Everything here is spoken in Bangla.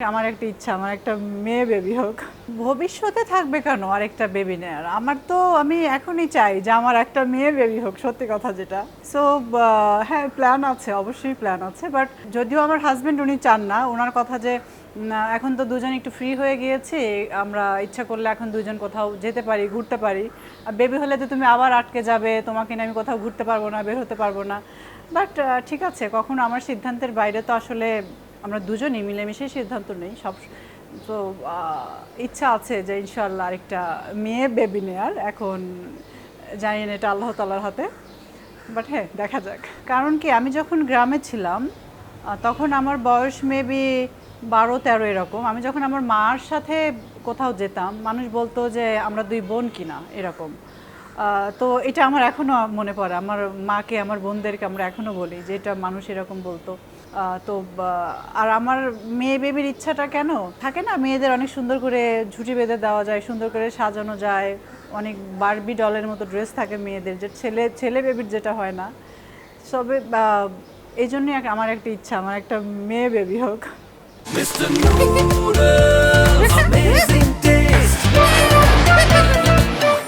আমার একটা ইচ্ছা আমার একটা মেয়ে বেবি হোক। ভবিষ্যতে থাকবে কেন আরেকটা বেবি নেয়ার? আমার তো আমি এখনই চাই যে আমার একটা মেয়ে বেবি হোক, সত্যি কথা যেটা। সো হ্যাঁ, প্ল্যান আছে, অবশ্যই প্ল্যান আছে, বাট যদিও আমার হাজবেন্ড উনি চান না, ওনার কথা যে এখন তো দুজন একটু ফ্রি হয়ে গিয়েছি, আমরা ইচ্ছা করলে এখন দুজন কোথাও যেতে পারি, ঘুরতে পারি। আর বেবি হলে তো তুমি আবার আটকে যাবে, তোমাকে নিয়ে আমি কোথাও ঘুরতে পারবো না, বের হতে পারবো না। বাট ঠিক আছে, কখনো আমার সিদ্ধান্তের বাইরে তো আসলে আমরা দুজনই মিলেমিশেই সিদ্ধান্ত নেই সব। তো ইচ্ছা আছে যে ইনশাআল্লাহ আরেকটা মেয়ে বেবি নেয়ার। এখন জানি না এটা আল্লাহ তাআলার হাতে, বাট হ্যাঁ, দেখা যাক। কারণ কি, আমি যখন গ্রামে ছিলাম তখন আমার বয়স মেবি 12-13 এরকম। আমি যখন আমার মার সাথে কোথাও যেতাম, মানুষ বলতো যে আমরা দুই বোন কিনা এরকম। তো এটা আমার এখনও মনে পড়ে, আমার মাকে আমার বোনদেরকে আমরা এখনও বলি যে এটা মানুষ এরকম বলতো। তো আর আমার মেয়ে বেবির ইচ্ছাটা কেন থাকে না, মেয়েদের অনেক সুন্দর করে ঝুঁটি বেঁধে দেওয়া যায়, সুন্দর করে সাজানো যায়, অনেক বারবি ডলের মতো ড্রেস থাকে মেয়েদের, যে ছেলে ছেলে বেবির যেটা হয় না। সবে এই জন্যই আমার একটা ইচ্ছা আমার একটা মেয়ে বেবি হোক। Mr. Noodles, amazing